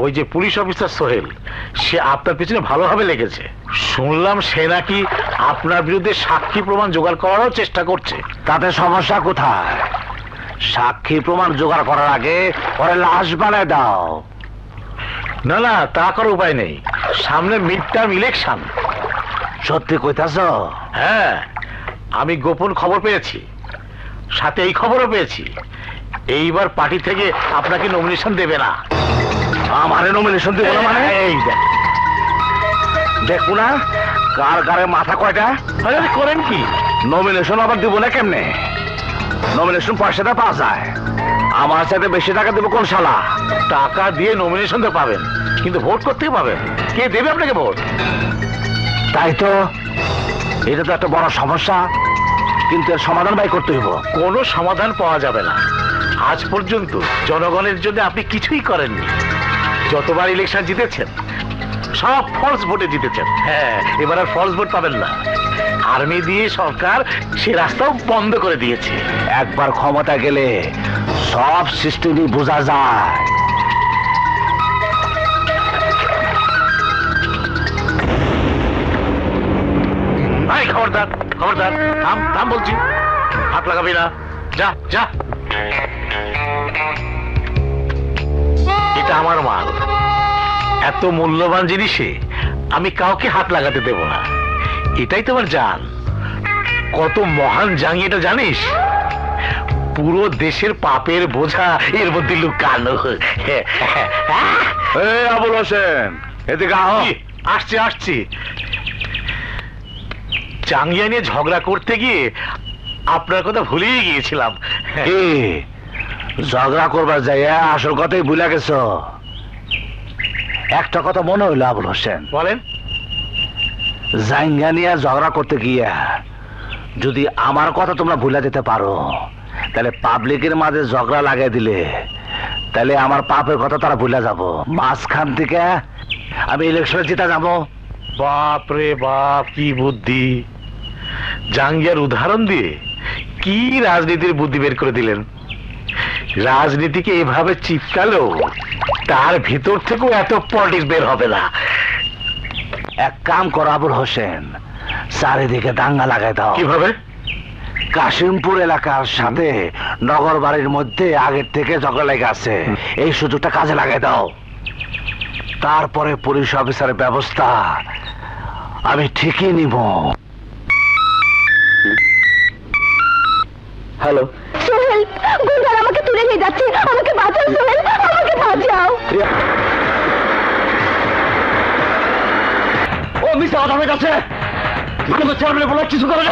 ওই যে police officer Sohel, সে আপনার পিছনে ভালোভাবে লেগেছে। শুনলাম সে নাকি আপনার বিরুদ্ধে সাক্ষী প্রমাণ জোগাড় করারও চেষ্টা করছে। তাতে সমস্যা কোথায়? সাক্ষী প্রমাণ জোগাড় করার আগে পরে লাশ বানায় দাও। না না, তা করার উপায় নেই, সামনে মিড টার্ম ইলেকশন। সত্যি কইতাছ? হ্যাঁ, আমি গোপন খবর পেয়েছি, সাথে এই খবরও পেয়েছি এইবার পার্টি থেকে আপনাকে নমিনেশন দেবে না। আমারে নমিনেশন দেবো না মানে? এই দেখবো না কার কারে মাথা কয়টা। করেন কি? নমিনেশন আবার দিব না কেমনে? নমিনেশন পয়সাটা পাওয়া যায়, আমার সাথে বেশি টাকা দেবো কোন শালা? টাকা দিয়ে নমিনেশন তো পাবেন, কিন্তু ভোট করতে পাবেন, কে দেবে আপনাকে ভোট? তাই তো, এটা তো একটা বড় সমস্যা, কিন্তু এর সমাধান ভাই করতে হইব। কোনো সমাধান পাওয়া যাবে না। আজ পর্যন্ত জনগণের জন্য আপনি কিছুই করেননি। যতবার ইলেকশন জিতেছেন সব ফলস ভোটে জিতেছেন। হ্যাঁ, এবার আর ফলস ভোট পাবেন না। আর্মি দিয়ে সরকার সে রাস্তাও বন্ধ করে দিয়েছে। একবার ক্ষমতা গেলে সব সিস্টেমই বোঝা যায়। ভাই খবরদার, খবরদার, থাম থাম বলছি, হাত লাগাবি না, যা যা। এটা আমার মাল, এত মূল্যবান জিনিসে আমি কাউকে হাত লাগাতে দেব না। এটাই তোমার জান। কত মহান জাঙ্গি এটা জানিস? পুরো দেশের পাপের বোঝা এর মধ্যে লুকানো। আবুল হোসেন, এদিকে আহ। আসছি আসছি। জাঙ্গিয়া নিয়ে ঝগড়া করতে গিয়ে আপনার কথা ভুলেই গিয়েছিলাম। ঝগড়া করবার যাইয়া আসল কথাই ভুলে গেছ। একটা কথা মনে হইলো আবুল হোসেন। বলেন। জাঙ্গিয়া নিয়ে ঝগড়া করতে গিয়া যদি আমার কথা তোমরা ভুলে যেতে পারো, তাহলে পাবলিকের মাঝে ঝগড়া লাগাই দিলে তাহলে আমার পাপের কথা তারা ভুলে যাব। মাঝখান থেকে আমি ইলেকশনে জিতে যাব। বাপ রে বাপ, কি বুদ্ধি! জাঙ্গিয়ার উদাহরণ দিয়ে কি রাজনীতির বুদ্ধি বের করে দিলেন। রাজনীতিকে এভাবে চিপকালেও তার ভিতর থেকেও এত পলিটিক্স বের হবে না। এক কাম করো আবুল হোসেন, চারিদিকে দাঙ্গা লাগাই দাও। কিভাবে? কাশিমপুর এলাকার সাথে নগর বাড়ির মধ্যে আগের থেকে ঝগড়া লেগে আছে, এই সুযোগটা কাজে লাগাই দাও। তারপরে পুলিশ অফিসারের ব্যবস্থা আমি ঠিকই নিব। হ্যালো সোহেল, গুন্ডারা আমাকে তুলে নিয়ে যাচ্ছে, আমাকে বাঁচাও সোহেল, আমাকে বাঁচাও। ও মিস্টার আদামের কাছে চেয়ারম্যান বলে কিছু করে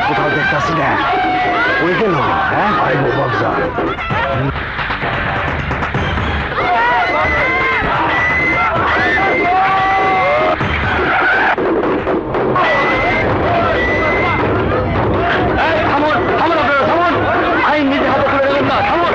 কোথাও দেখতেছি না। ওই গেল। হ্যাঁ আইন নিজে হাতে তুলে নেবেন না। থামুন।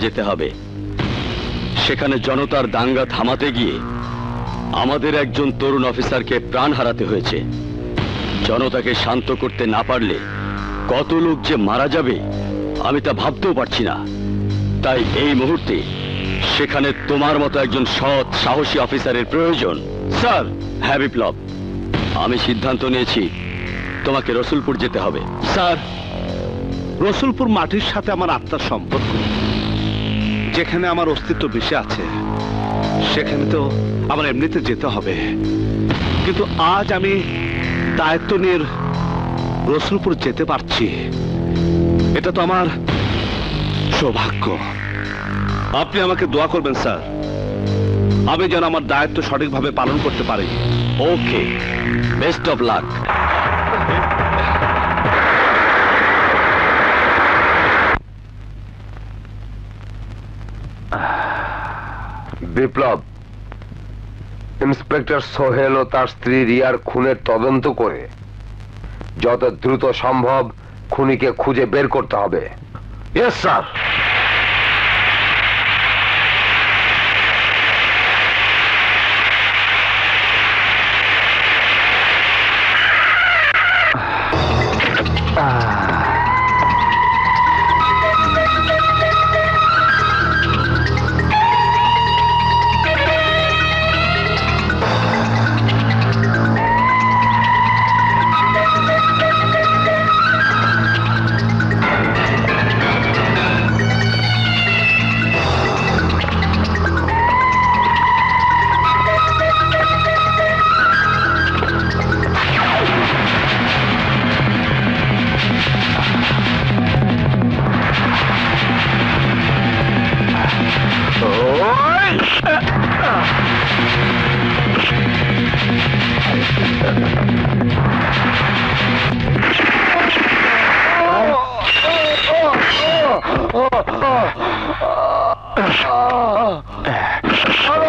যেতে হবে। সেখানে জনতার দাঙ্গা থামাতে গিয়ে আমাদের একজন তরুণ অফিসারকে প্রাণ হারাতে হয়েছে। জনতাকে শান্ত করতে না পারলে কত লোক যে মারা যাবে আমি তা ভাবতেও পারছি না। তাই এই মুহূর্তে সেখানে তোমার মতো একজন সৎ সাহসী অফিসারের প্রয়োজন। স্যার। হ্যাঁ বিপ্লব, আমি সিদ্ধান্ত নিয়েছি তোমাকে রসুলপুর যেতে হবে। স্যার, রসুলপুর মাটির সাথে আমার আত্মার সম্পর্ক, যেখানে আমার অস্তিত্ব বেশি আছে সেখানে তো আমার এমনিতে যেতে হবে। কিন্তু আজ আমি দায়িত্ব নিয়ে রসুলপুর যেতে পারছি, এটা তো আমার সৌভাগ্য। আপনি আমাকে দোয়া করবেন স্যার, আমি যেন আমার দায়িত্ব সঠিকভাবে পালন করতে পারি। Okay, best of luck. Biplab, inspector Sohel ও তার স্ত্রী রিয়ার খুনের তদন্ত করে যত দ্রুত সম্ভব খুনিকে খুঁজে বের করতে হবে। Yes sir.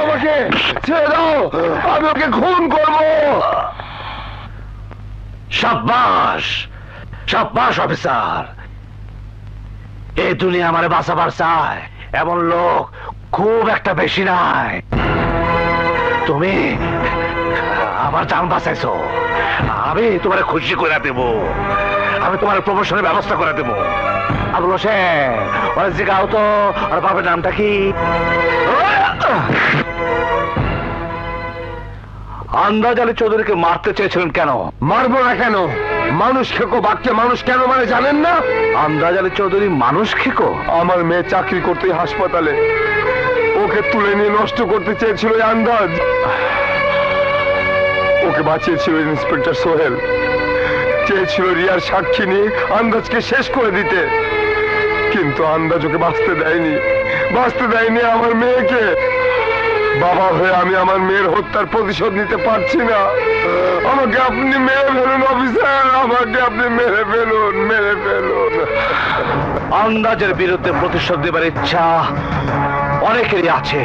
আমাকে ছেড়ে দাও, আমি ওকে খুন করবো। সাব্বাস, সাব্বাস অফিসার। এই দুনিয়া আমারে বাঁচাবার চায় এমন লোক খুব একটা বেশি নাই। তুমি আমার জান বাঁচাইছো, আমি তোমার খুশি করে দেব। আমি তোমার প্রমোশনের ব্যবস্থা করে দেব। আবুল হোসেন, ওরা জিগাও তো, আর বাবার নামটা কি? আন্দাজ আলী চৌধুরীকে মারতে চেয়েছিলেন কেন? মারবো না কেন? মানুষ খেকো বাক্যে মানুষ কেন মানে জানেন না? আন্দাজ আলী চৌধুরী মানুষ খেকো? আমার মেয়ে চাকরি করতে হাসপাতালে, ওকে তুলে নিয়ে নষ্ট করতে চেয়েছিল এই আন্দাজ। ওকে বাঁচিয়েছিল ইন্সপেক্টর সোহেল, চেয়েছিল রিয়ার সাক্ষী নিয়ে আন্দাজকে শেষ করে দিতে, কিন্তু আন্দাজ ওকে বাঁচতে দেয়নি, বাঁচতে দেয়নি আমার মেয়েকে। বাবা হয়ে আমি আমার মেয়ের হত্যার প্রতিশোধ নিতে পারছি না। আমাকে আপনি মেরে ফেলুন অফিসার, আমাকে আপনি মেরে ফেলুন, মেরে ফেলুন। আন্দাজের বিরুদ্ধে প্রতিশোধ দেবার ইচ্ছা অনেকেরই আছে।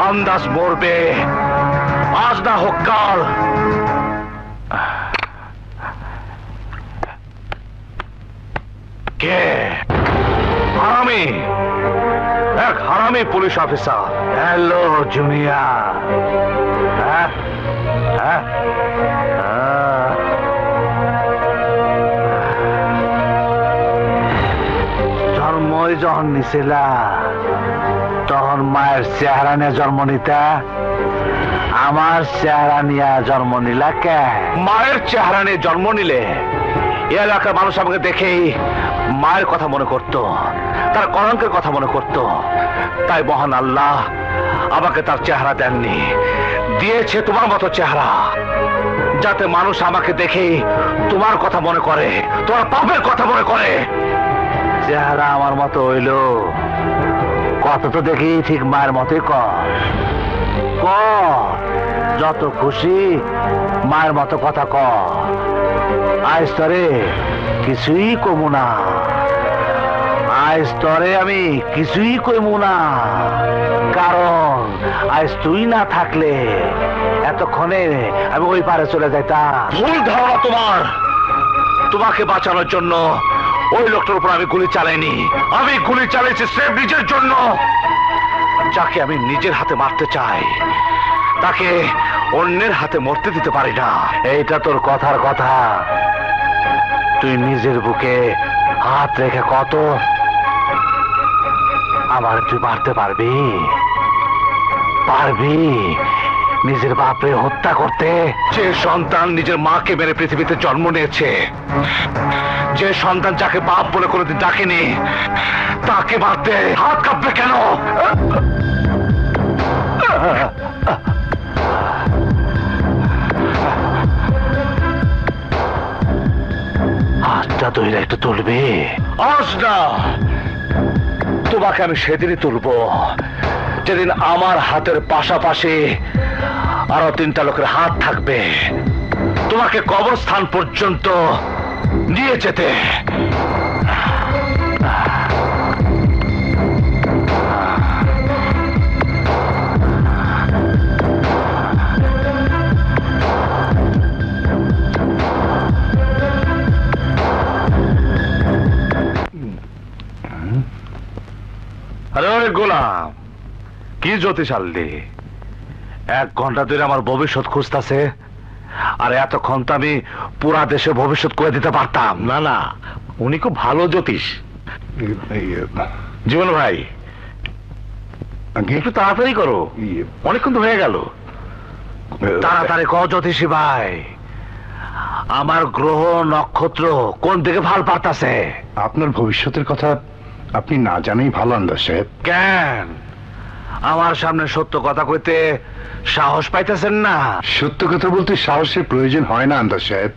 আন্দাজ মরবে, আজ না হোক কাল। কে? হারামি, এক হারামি পুলিশ অফিসার। Hello junior. হ্যাঁ হ্যাঁ, জন্মই যখন নিছিলা তখন মায়ের চেহারা নিয়ে জন্ম নিতা, আমার চেহারা নিয়ে জন্ম নিলা কে? মায়ের চেহারা নিয়ে জন্ম নিলে এ এলাকার মানুষ আমাকে দেখেই মায়ের কথা মনে করত, তার কলঙ্কের কথা মনে করত। তাই মহান আল্লাহ আমাকে তার চেহারা দেননি, দিয়েছে তোমার মতো চেহারা, যাতে মানুষ আমাকে দেখেই তোমার কথা মনে করে, তোমার পাপের কথা মনে করে। চেহারা আমার মতো হইল, কথা তো দেখি ঠিক মায়ের মতোই ক, যত খুশি মায়ের মতো কথা ক। আজ তরে কিছুই কমু না, আজ তরে আমি কিছুই কমু না, কারণ আজ তুই না থাকলে এতক্ষণে আমি ওই পারে চলে যাইতাম। ভুল ধারণা তোমার। তোমাকে বাঁচানোর জন্য ওই লোকটার উপর আমি গুলি চালাইনি, আমি গুলি চালিয়েছি স্রেফ নিজের জন্য। যাকে আমি নিজের হাতে মারতে চাই তাকে অন্যের হাতে মরতে দিতে পারি না। এইটা তোর কথার কথা। তুই নিজের বুকে হাত রেখে কত আমার তুই মারতে পারবি? পারবি নিজের বাপরে হত্যা করতে? যে সন্তান নিজের মাকে মেরে পৃথিবীতে জন্ম নিয়েছে, যে সন্তান যাকে বাপ বলে কোনোদিন ডাকেনি, তাকে মারতে হাত কাঁপবে কেন? হাতটা ধরে একটু তুলবি? আজ না, তোমাকে আমি সেদিনই তুলবো যেদিন আমার হাতের পাশাপাশি আরো 3টা লোকের হাত থাকবে তোমাকে কবরস্থান পর্যন্ত নিয়ে যেতে। আরে ওই গোলাম, কি জ্যোতিষ আনলি? 1 ঘন্টা ধরে আমার ভবিষ্যৎ খুঁজতেছে, আর এতক্ষণ তো আমি পুরা দেশে ভবিষ্যৎ করে দিতে পারতাম। না না, উনি খুব ভালো জ্যোতিষ। জীবন ভাই, একটু তাড়াতাড়ি করো, অনেকক্ষণ তো হয়ে গেল। তাড়াতাড়ি কও জ্যোতিষী ভাই, আমার গ্রহ নক্ষত্র কোন দিকে ভাল পারতাছে? আপনার ভবিষ্যতের কথা আপনি না জানাই ভালো আন্দাজ সাহেব। কেন আমার সামনে সত্য কথা কইতে সাহস পাইতেছেন না? সত্য কথা বলতে সাহসের প্রয়োজন হয় না আন্দাজ সাহেব,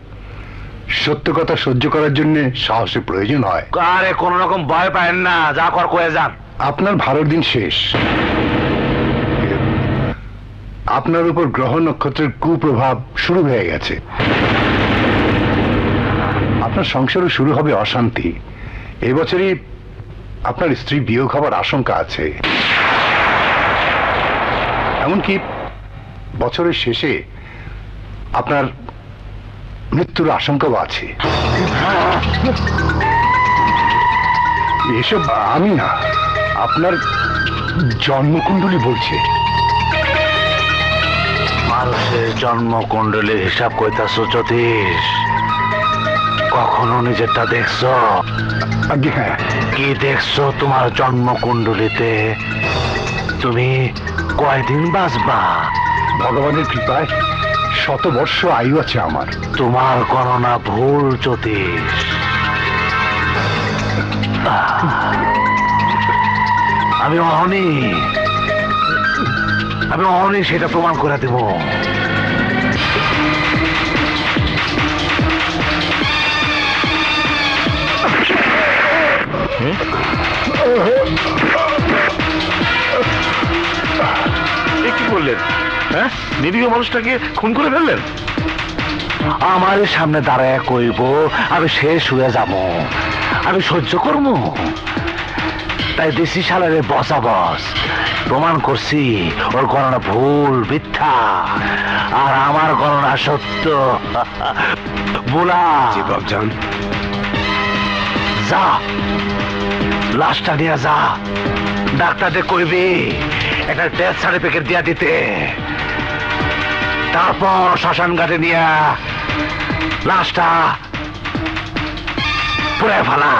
সত্য কথা সহ্য করার জন্য সাহসের প্রয়োজন হয়। আরে কোন রকম ভয় পায়েন না, যা কর কয়ে যান। আপনার ভালোর দিন শেষ। আপনার উপর গ্রহ নক্ষত্রের কুপ্রভাব শুরু হয়ে গেছে। আপনার সংসারও শুরু হবে অশান্তি। এবছরই আপনার স্ত্রী বিয়োগ হবার আশঙ্কা আছে। এমনকি বছরের শেষে আপনার মৃত্যুর আশঙ্কাও আছে। এসব আমি না, আপনার জন্মকুণ্ডলী বলছে। মানুষের জন্মকুণ্ডলীর হিসাব কইতাছো জ্যোতিষ? কখনো নিজেরটা দেখছো? আজ্ঞে হ্যাঁ। কি দেখছো তোমার জন্মকুণ্ডলীতে? তুমি কয়দিন বাঁচবা? ভগবানের কৃপায় 100 বর্ষ আয়ু আছে আমার। তোমার গণনা ভুল জ্যোতিষ। আমি অহনি সেটা প্রমাণ করে দেব। কি করলেন? হ্যাঁ, নিরীহ মানুষটাকে খুন করে ফেললেন? আমার সামনে দাঁড়ায় কইব আমি শেষ হয়ে যাব, আমি সহ্য করব? তাই দেশি সালারে বসা বস প্রমাণ করছি ওর গণনা ভুল, মিথ্যা, আর আমার গণনা সত্য। বলা যা, লাশটা নিয়ে যা, ডাক্তারদের কইবি একটা ডেথ সার্টিফিকেট দিয়া দিতে। তারপর শ্মশান ঘাটে নিয়ে লাশটা পুড়ে ফেলা।